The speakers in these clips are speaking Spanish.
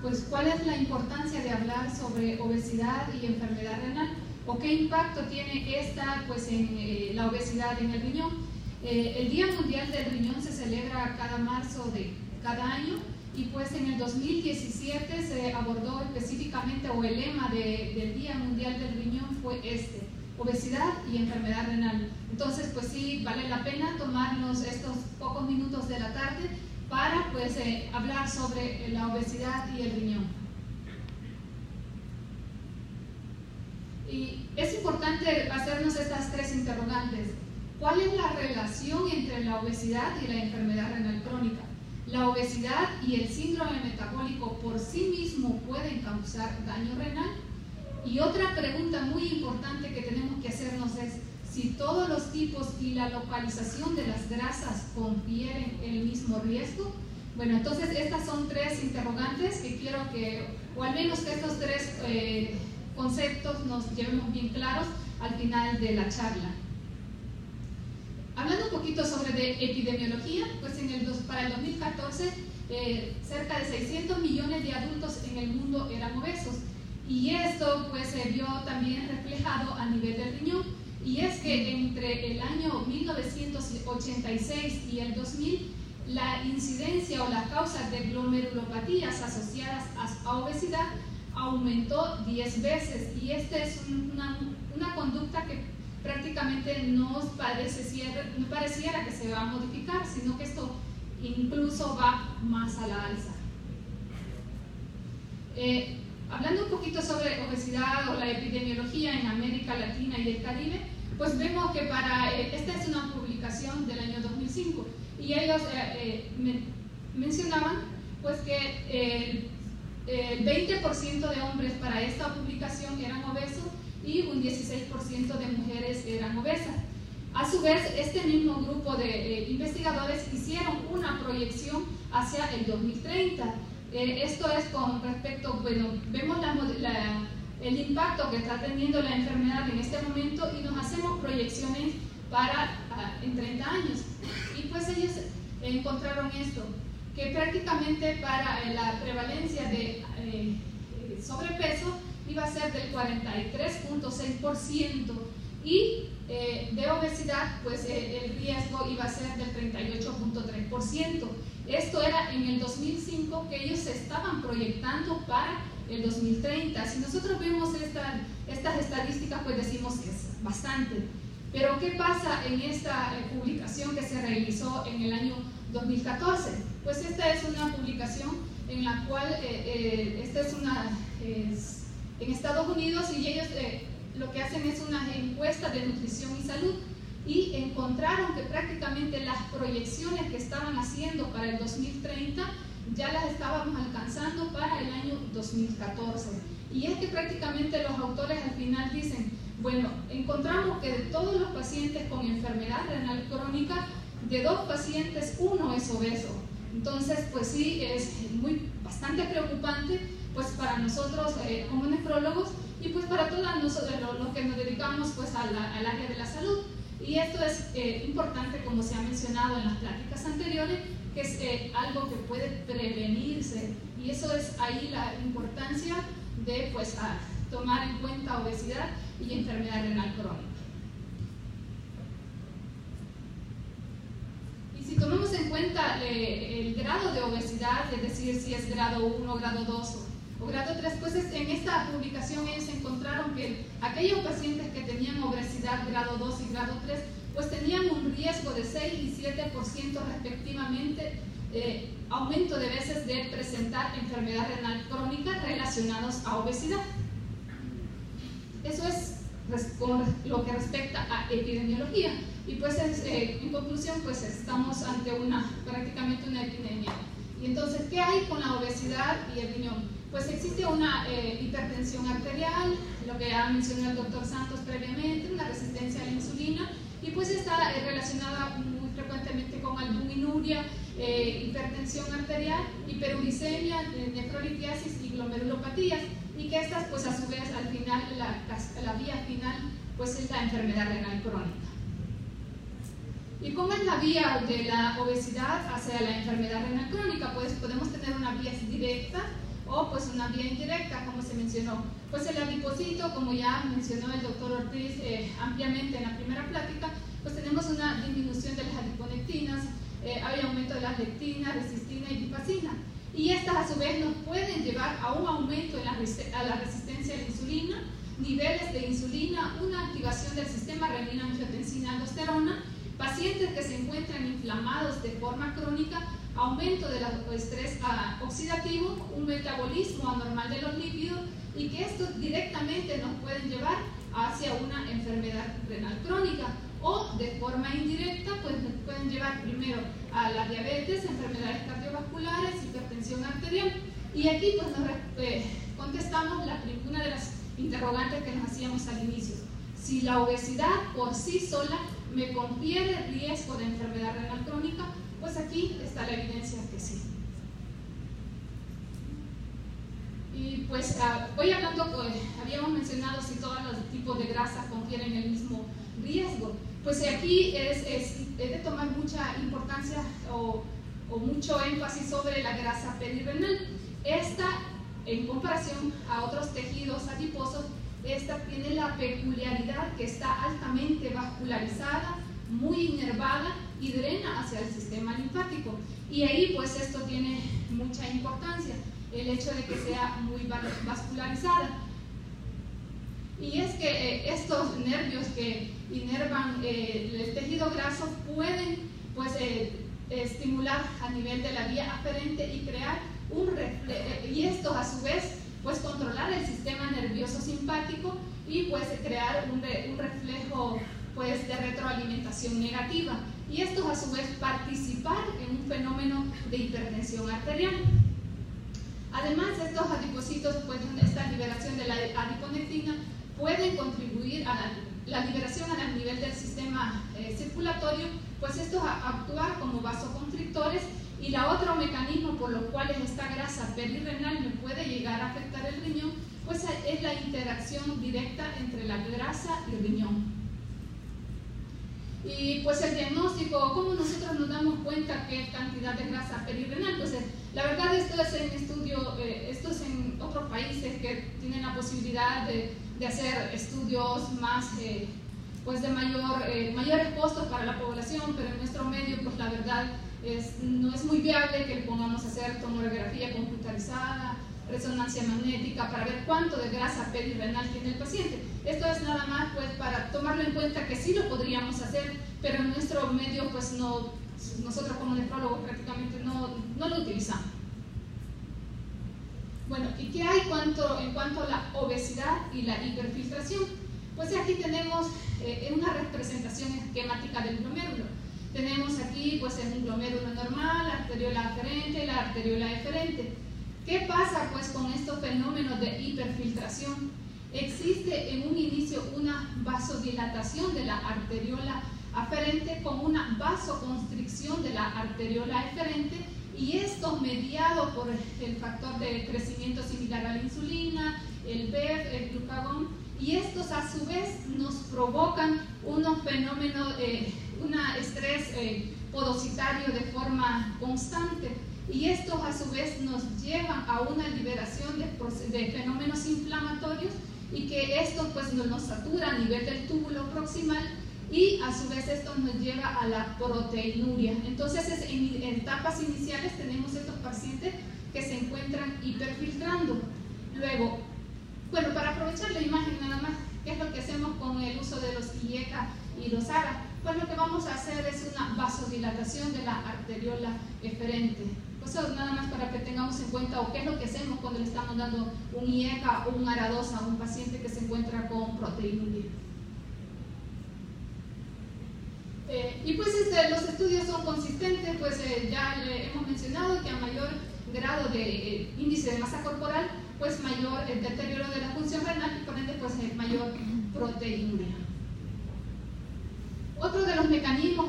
pues cuál es la importancia de hablar sobre obesidad y enfermedad renal, o qué impacto tiene esta pues en la obesidad en el riñón. El Día Mundial del Riñón se celebra cada marzo de cada año, y pues en el 2017 se abordó específicamente, o el lema del Día Mundial del Riñón fue obesidad y enfermedad renal. Entonces pues sí, vale la pena tomarnos estos pocos minutos de la tarde para pues hablar sobre la obesidad y el riñón. Y es importante hacernos estas tres interrogantes. ¿Cuál es la relación entre la obesidad y la enfermedad renal crónica? ¿La obesidad y el síndrome metabólico por sí mismo pueden causar daño renal? Y otra pregunta muy importante que tenemos que hacernos es si todos los tipos y la localización de las grasas confieren el mismo riesgo. Bueno, entonces estas son tres interrogantes que quiero que, o al menos que estos tres conceptos nos llevemos bien claros al final de la charla. Hablando un poquito sobre de epidemiología, pues para el 2014 cerca de 600 millones de adultos en el mundo eran obesos, y esto pues se vio también reflejado a nivel del riñón. Y es que entre el año 1986 y el 2000 la incidencia o las causas de glomerulopatías asociadas a obesidad aumentó 10 veces, y esta es una conducta que prácticamente no pareciera que se va a modificar, sino que esto incluso va más a la alza. Hablando un poquito sobre obesidad o la epidemiología en América Latina y el Caribe, pues vemos que esta es una publicación del año 2005, y ellos mencionaban pues que el 20% de hombres para esta publicación eran obesos y un 16% de mujeres eran obesas. A su vez, este mismo grupo de investigadores hicieron una proyección hacia el 2030. Esto es con respecto, bueno, vemos el impacto que está teniendo la enfermedad en este momento, y nos hacemos proyecciones en 30 años. Y pues ellos encontraron esto, que prácticamente para la prevalencia de sobrepeso iba a ser del 43.6%, y de obesidad pues el riesgo iba a ser del 38.3%. Esto era en el 2005, que ellos se estaban proyectando para el 2030. Si nosotros vemos estas estadísticas, pues decimos que es bastante. Pero ¿qué pasa en esta publicación que se realizó en el año 2014? Pues esta es una publicación en la cual, esta es en Estados Unidos, y ellos lo que hacen es una encuesta de nutrición y salud, y encontraron que prácticamente las proyecciones que estaban haciendo para el 2030 ya las estábamos alcanzando para el año 2014. Y es que prácticamente los autores al final dicen, bueno, encontramos que de todos los pacientes con enfermedad renal crónica, de 2 pacientes, 1 es obeso. Entonces, pues sí, es bastante preocupante pues para nosotros como nefrólogos, y pues para todos los que nos dedicamos pues al área de la salud. Y esto es importante, como se ha mencionado en las pláticas anteriores, que es algo que puede prevenirse, y eso es ahí la importancia de pues tomar en cuenta obesidad y enfermedad renal crónica. Y si tomamos en cuenta el grado de obesidad, es decir, si es grado 1, grado 2 o grado 3, pues en esta publicación ellos encontraron que aquellos pacientes que tenían obesidad grado 2 y grado 3, pues tenían un riesgo de 6 y 7% respectivamente, aumento de veces de presentar enfermedad renal crónica relacionados a obesidad. Eso es con lo que respecta a epidemiología, y pues en conclusión pues estamos ante prácticamente una epidemia. Y entonces, ¿qué hay con la obesidad y el riñón? Pues existe una hipertensión arterial, lo que ha mencionado el doctor Santos previamente, una resistencia a la insulina, y pues está relacionada muy frecuentemente con albuminuria, hipertensión arterial, hiperuricemia, nefrolitiasis y glomerulopatías, y que estas pues a su vez al final, la vía final pues es la enfermedad renal crónica. ¿Y cómo es la vía de la obesidad hacia la enfermedad renal crónica? Pues podemos tener una vía directa o pues una vía indirecta, como se mencionó. Pues el adipocito, como ya mencionó el doctor Ortiz ampliamente en la primera plática, pues tenemos una disminución de las adiponectinas, hay aumento de las lectinas, resistina y lipasina. Y estas a su vez nos pueden llevar a un aumento en a la resistencia a la insulina, niveles de insulina, una activación del sistema renina-angiotensina-aldosterona, pacientes que se encuentran inflamados de forma crónica, aumento del estrés oxidativo, un metabolismo anormal de los lípidos y que estos directamente nos pueden llevar hacia una enfermedad renal crónica o de forma indirecta pues nos pueden llevar primero a la diabetes, enfermedades cardiovasculares, hipertensión arterial. Y aquí pues nos contestamos una de las interrogantes que nos hacíamos al inicio. Si la obesidad por sí sola me confiere riesgo de enfermedad renal crónica, pues aquí está la evidencia que sí. Y pues voy hablando, habíamos mencionado si todos los tipos de grasa confieren el mismo riesgo. Pues aquí es de tomar mucha importancia o mucho énfasis sobre la grasa perirenal. Esta, en comparación a otros tejidos adiposos, esta tiene la peculiaridad que está altamente vascularizada, muy inervada y drena hacia el sistema linfático. Y ahí pues esto tiene mucha importancia, el hecho de que sea muy vascularizada. Y es que estos nervios que inervan el tejido graso pueden pues estimular a nivel de la vía aferente y crear un reflejo, y esto a su vez pues controlar el sistema nervioso simpático y pues crear un reflejo pues de retroalimentación negativa, y estos a su vez participar en un fenómeno de hipertensión arterial. Además, estos adipocitos, pues esta liberación de la adiponectina pueden contribuir a la liberación a nivel del sistema circulatorio, pues estos actúan como vasoconstrictores, y la otro mecanismo por los cuales esta grasa perirenal me puede llegar a afectar el riñón, pues es la interacción directa entre la grasa y riñón. Y pues el diagnóstico, ¿cómo nosotros nos damos cuenta qué cantidad de grasa perirenal? Pues la verdad esto es en estudio, esto es en otros países que tienen la posibilidad de hacer estudios más, pues de mayores costos para la población, pero en nuestro medio pues la verdad no es muy viable que le pongamos a hacer tomografía computarizada, resonancia magnética para ver cuánto de grasa perirenal tiene el paciente. Esto es nada más pues para tomarlo en cuenta que sí lo podríamos hacer, pero en nuestro medio pues no, nosotros como nefrólogos prácticamente no lo utilizamos. Bueno, ¿y qué hay en cuanto a la obesidad y la hiperfiltración? Pues aquí tenemos una representación esquemática del glomérulo. Tenemos aquí pues un glomérulo normal, la arteriola aferente y la arteriola eferente. ¿Qué pasa pues con estos fenómenos de hiperfiltración? Existe en un inicio una vasodilatación de la arteriola aferente con una vasoconstricción de la arteriola eferente, y esto mediado por el factor de crecimiento similar a la insulina, el BEF, el glucagón, y estos a su vez nos provocan unos fenómenos, un estrés podocitario de forma constante, y estos a su vez nos llevan a una liberación de fenómenos inflamatorios, y que esto pues nos satura a nivel del túbulo proximal, y a su vez esto nos lleva a la proteinuria. Entonces en etapas iniciales tenemos estos pacientes que se encuentran hiperfiltrando. Luego, bueno, para aprovechar la imagen nada más, ¿qué es lo que hacemos con el uso de los IECA y los ARA? Pues lo que vamos a hacer es una vasodilatación de la arteriola eferente. Eso nada más para que tengamos en cuenta, o qué es lo que hacemos cuando le estamos dando un IECA o un ARA2 a un paciente que se encuentra con proteinuria. Y pues los estudios son consistentes, pues ya hemos mencionado que a mayor grado de índice de masa corporal, pues mayor el deterioro de la función renal, y por ende pues mayor proteinuria. Otro de los mecanismos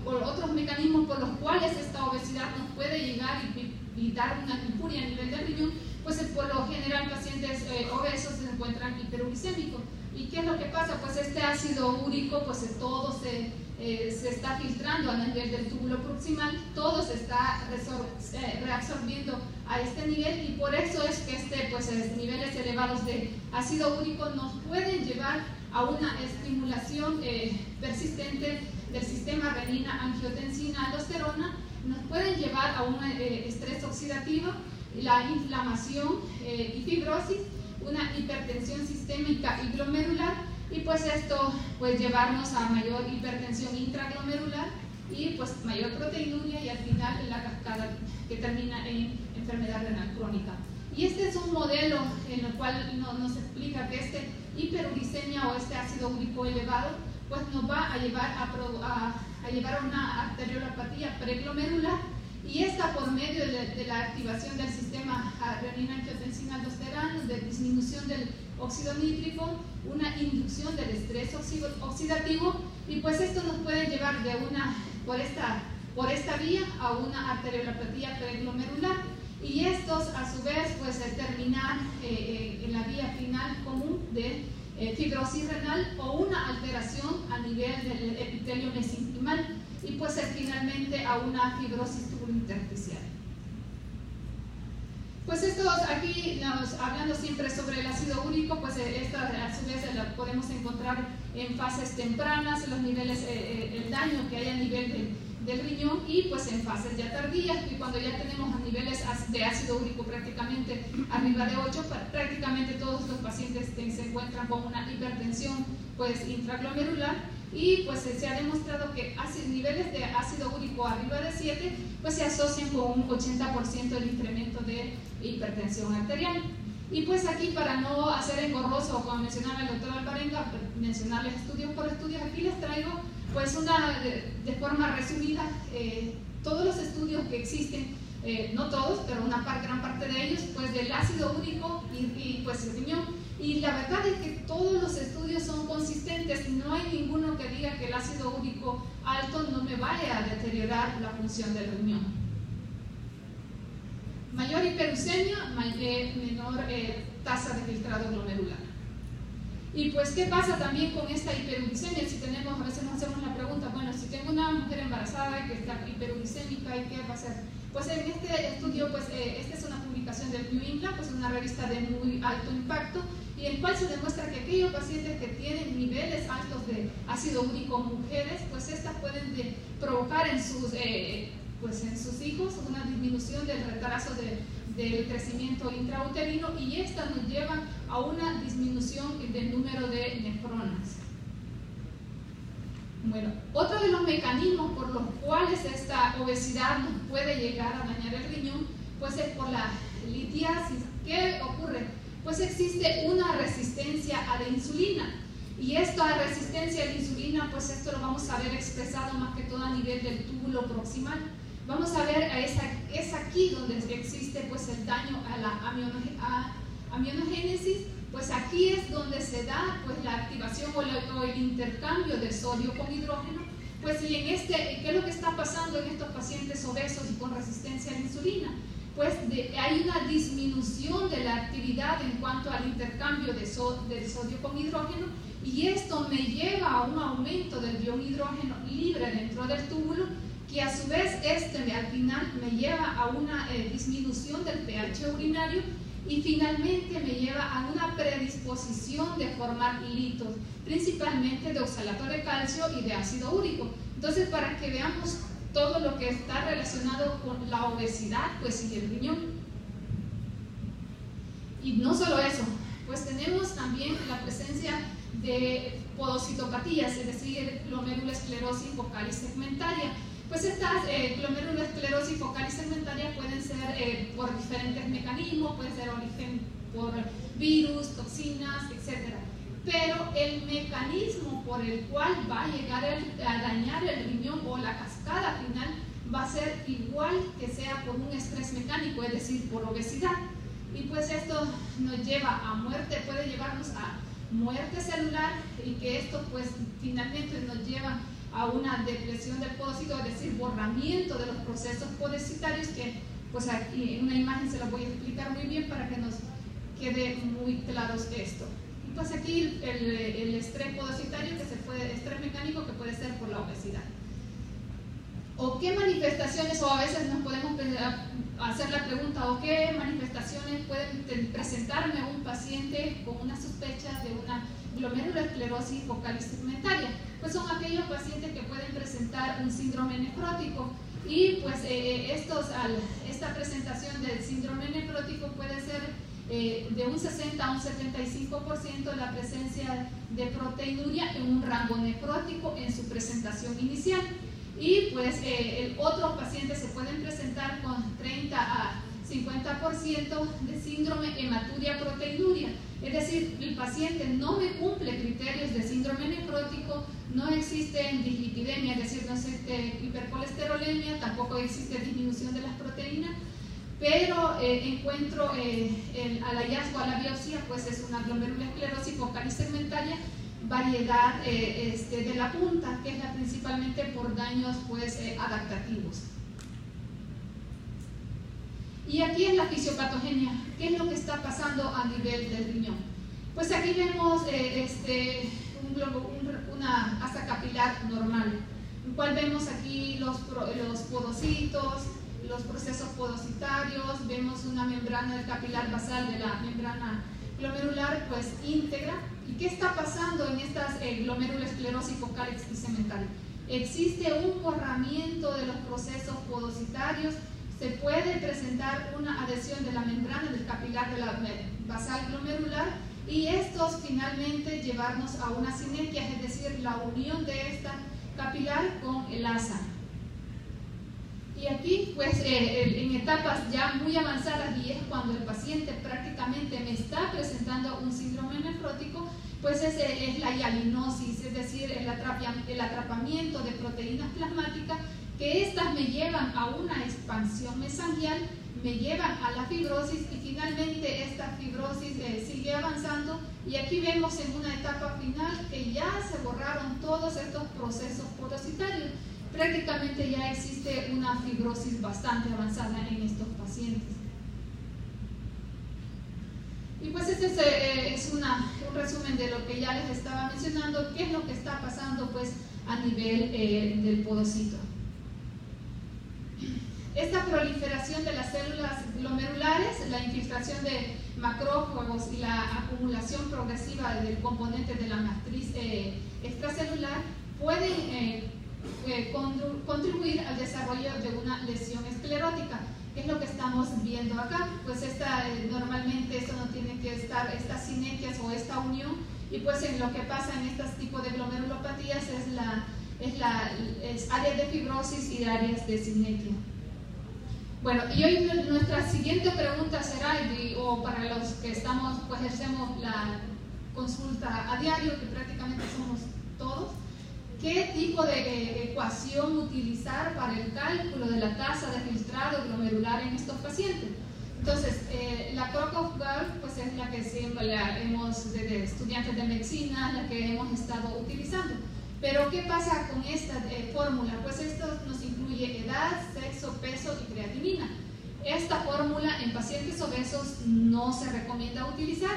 o otros mecanismos por los cuales esta obesidad nos puede llegar y dar una hipuria a nivel del riñón, pues por lo general pacientes obesos se encuentran hiperuricémicos. ¿Y qué es lo que pasa? Pues este ácido úrico, pues todo se está filtrando a nivel del túbulo proximal, todo se está reabsorbiendo a este nivel, y por eso es que pues niveles elevados de ácido úrico nos pueden llevar a una estimulación persistente del sistema renina-angiotensina-aldosterona, nos pueden llevar a un estrés oxidativo, la inflamación y fibrosis, una hipertensión sistémica y glomerular, y pues esto pues llevarnos a mayor hipertensión intraglomerular y pues mayor proteinuria, y al final la cascada que termina en enfermedad renal crónica. Y este es un modelo en el cual nos explica que este hiperuricemia o este ácido úrico elevado pues nos va a llevar a una arteriolopatía preglomerular, y esta por medio de la activación del sistema renina-angiotensina-aldosterona, de disminución del óxido nítrico, una inducción del estrés oxidativo, y pues esto nos puede llevar por esta vía a una arteriolopatía preglomerular, y estos a su vez pues terminar en la vía final común de fibrosis renal o una alteración a nivel del epitelio mesenquimal, y pues finalmente a una fibrosis tubulointersticial. Pues esto aquí hablando siempre sobre el ácido úrico, pues esta a su vez la podemos encontrar en fases tempranas, los niveles, el daño que hay a nivel del riñón, y pues en fases ya tardías, y cuando ya tenemos a niveles de ácido úrico prácticamente arriba de 8, prácticamente todos los pacientes se encuentran con una hipertensión pues intraglomerular, y pues se ha demostrado que niveles de ácido úrico arriba de 7 pues se asocian con un 80% del incremento de hipertensión arterial. Y pues aquí, para no hacer engorroso, como mencionaba el doctor Alvarenga, mencionarles estudios por estudios, aquí les traigo pues de forma resumida todos los estudios que existen, no todos, pero gran parte de ellos, pues del ácido úrico y pues el riñón. Y la verdad es que todos los estudios son consistentes, no hay ninguno que diga que el ácido úrico alto no me vaya a deteriorar la función del riñón. Mayor hiperuricemia, menor tasa de filtrado glomerular. Y pues, ¿qué pasa también con esta hiperuricemia? A veces nos hacemos la pregunta, bueno, si tengo una mujer embarazada que está hiperuricémica, ¿y qué va a hacer? Pues en este estudio, pues esta es una publicación del New England, pues una revista de muy alto impacto, y en el cual se demuestra que aquellos pacientes que tienen niveles altos de ácido úrico, mujeres, pues estas pueden provocar en sus hijos una disminución del retraso del crecimiento intrauterino, y estas nos llevan a una disminución del número de nefronas. Bueno, otro de los mecanismos por los cuales esta obesidad nos puede llegar a dañar el riñón, pues es por la litiasis. ¿Qué ocurre? Pues existe una resistencia a la insulina, y esta resistencia a la insulina, pues esto lo vamos a ver expresado más que todo a nivel del túbulo proximal. Vamos a ver, es aquí donde existe pues el daño a la amionogénesis, pues aquí es donde se da pues la activación o el intercambio de sodio con hidrógeno. Pues y ¿qué es lo que está pasando en estos pacientes obesos y con resistencia a la insulina? Pues hay una disminución de la actividad en cuanto al intercambio del sodio con hidrógeno, y esto me lleva a un aumento del ion hidrógeno libre dentro del túbulo, que a su vez al final me lleva a una disminución del pH urinario, y finalmente me lleva a una predisposición de formar litos, principalmente de oxalato de calcio y de ácido úrico. Entonces, para que veamos todo lo que está relacionado con la obesidad, pues y el riñón. Y no solo eso, pues tenemos también la presencia de podocitopatías, es decir, glomerulosclerosis focal y segmentaria. Pues estas glomerulosclerosis focal y segmentaria pueden ser por diferentes mecanismos, pueden ser origen por virus, toxinas, etc. Pero el mecanismo por el cual va a llegar a dañar el riñón o la cascada final va a ser igual que sea por un estrés mecánico, es decir, por obesidad. Y pues esto nos lleva a muerte, puede llevarnos a muerte celular, y que esto pues finalmente nos lleva a una depresión del podocito, es decir, borramiento de los procesos podocitarios, que pues aquí en una imagen se lo voy a explicar muy bien para que nos quede muy claro esto. Y pues aquí el estrés podocitario, estrés mecánico, que puede ser por la obesidad. o qué manifestaciones, o a veces nos podemos hacer la pregunta, o qué manifestaciones pueden presentarme un paciente con una sospecha de una glomerulosclerosis focal y segmentaria. Pues son aquellos pacientes que pueden presentar un síndrome nefrótico, y pues esta presentación del síndrome nefrótico puede ser de un 60 a un 75% la presencia de proteinuria en un rango nefrótico en su presentación inicial. Y pues otros pacientes se pueden presentar con 30 a 50% de síndrome hematuria proteinuria, es decir, el paciente no me cumple criterios de síndrome nefrótico, no existe dislipidemia, es decir, no existe hipercolesterolemia, tampoco existe disminución de las proteínas, pero encuentro al hallazgo a la biopsia, pues es una glomerulosclerosis focal y segmentaria, variedad de la punta, que es la principalmente por daños pues adaptativos. Y aquí en la fisiopatogenia, ¿qué es lo que está pasando a nivel del riñón? Pues aquí vemos una asa capilar normal, en cual vemos aquí los podocitos, los procesos podocitarios, vemos una membrana del capilar basal de la membrana glomerular pues íntegra. ¿Y qué está pasando en estas glomerulosclerosis focal y segmentaria? Existe un borramiento de los procesos podocitarios, se puede presentar una adhesión de la membrana del capilar de la basal glomerular, y estos finalmente llevarnos a una sinergia, es decir, la unión de esta capilar con el asa. Y aquí, pues, en etapas ya muy avanzadas, y es cuando el paciente prácticamente me está presentando un síndrome nefrótico, pues es la hialinosis, es decir, el atrapamiento de proteínas plasmáticas, que estas me llevan a una expansión mesangial, me llevan a la fibrosis, y finalmente esta fibrosis sigue avanzando, y aquí vemos en una etapa final que ya se borraron todos estos procesos podocitarios. Prácticamente ya existe una fibrosis bastante avanzada en estos pacientes. Y pues este es un resumen de lo que ya les estaba mencionando, qué es lo que está pasando pues a nivel del podocito. Esta proliferación de las células glomerulares, la infiltración de macrófagos y la acumulación progresiva del componente de la matriz extracelular pueden contribuir al desarrollo de una lesión esclerótica, que es lo que estamos viendo acá. Pues normalmente esto no tiene que estar, estas sinergias o esta unión, y pues en lo que pasa en estos tipos de glomerulopatías es áreas de fibrosis y áreas de sinergia. Bueno, y hoy nuestra siguiente pregunta será, o para los que estamos, pues ejercemos la consulta a diario, que prácticamente somos todos, ¿qué tipo de ecuación utilizar para el cálculo de la tasa de filtrado glomerular en estos pacientes? Entonces, la Crocov-Gault pues es la que siempre hemos, de estudiantes de medicina, la que hemos estado utilizando. Pero, ¿qué pasa con esta fórmula? Pues esto nos incluye edad, sexo, peso y creatinina. Esta fórmula en pacientes obesos no se recomienda utilizar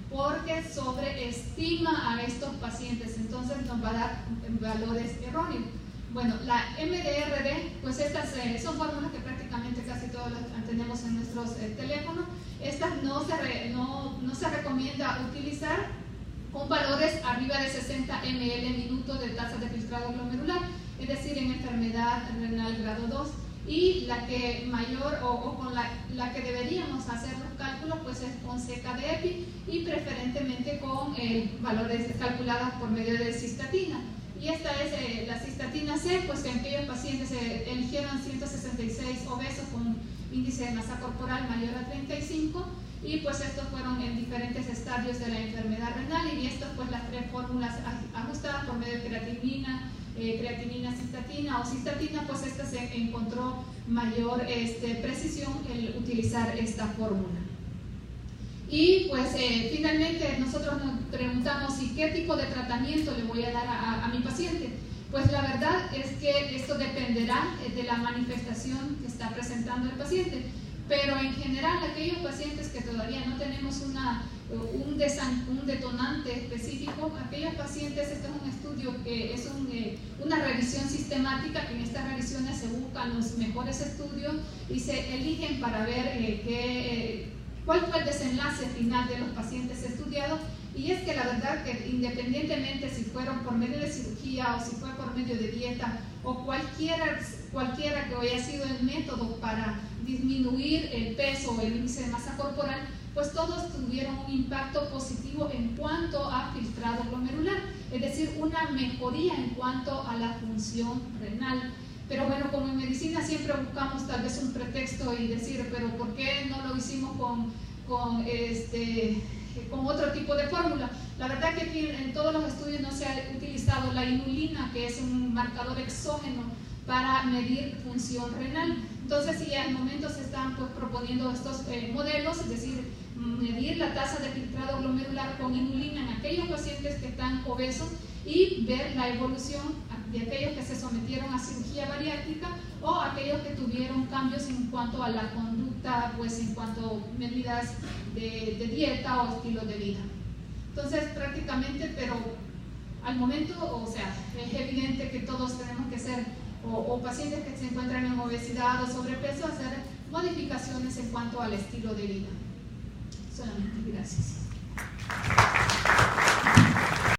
porque sobreestima a estos pacientes, entonces nos va a dar valores erróneos. Bueno, la MDRD, pues estas son fórmulas que prácticamente casi todos las tenemos en nuestros teléfonos. Estas no se recomienda utilizar con valores arriba de 60 ml minuto de tasa de filtrado glomerular, es decir, en enfermedad renal grado 2. Y la que mayor o con la que deberíamos hacer los cálculos pues es con CK de EPI, y preferentemente con valores calculados por medio de cistatina. Y esta es la cistatina C, pues en aquellos pacientes eligieron 166 obesos con índice de masa corporal mayor a 35, y pues estos fueron en diferentes estadios de la enfermedad renal, y estas pues las tres fórmulas ajustadas por medio de creatinina, cistatina o cistatina, pues esta se encontró mayor precisión el utilizar esta fórmula. Y pues finalmente nosotros nos preguntamos, ¿y qué tipo de tratamiento le voy a dar a mi paciente? Pues la verdad es que esto dependerá de la manifestación que está presentando el paciente. pero en general aquellos pacientes que todavía no tenemos un detonante específico, aquellos pacientes, este es un estudio que es una revisión sistemática, que en estas revisiones se buscan los mejores estudios y se eligen para ver cuál fue el desenlace final de los pacientes estudiados. Y es que la verdad que independientemente si fueron por medio de cirugía o si fue por medio de dieta o cualquiera que haya sido el método para disminuir el peso o el índice de masa corporal, pues todos tuvieron un impacto positivo en cuanto a filtrado glomerular, es decir, una mejoría en cuanto a la función renal. Pero bueno, como en medicina siempre buscamos tal vez un pretexto y decir, pero ¿por qué no lo hicimos con otro tipo de fórmula? La verdad que aquí en todos los estudios no se ha utilizado la inulina, que es un marcador exógeno para medir función renal. Entonces, sí, al momento se están pues proponiendo estos modelos, es decir, medir la tasa de filtrado glomerular con inulina en aquellos pacientes que están obesos y ver la evolución de aquellos que se sometieron a cirugía bariátrica o aquellos que tuvieron cambios en cuanto a la conducta, pues en cuanto a medidas de dieta o estilo de vida. Entonces, prácticamente, pero al momento, o sea, es evidente que todos tenemos que hacer, o pacientes que se encuentran en obesidad o sobrepeso, hacer modificaciones en cuanto al estilo de vida. Solamente, gracias.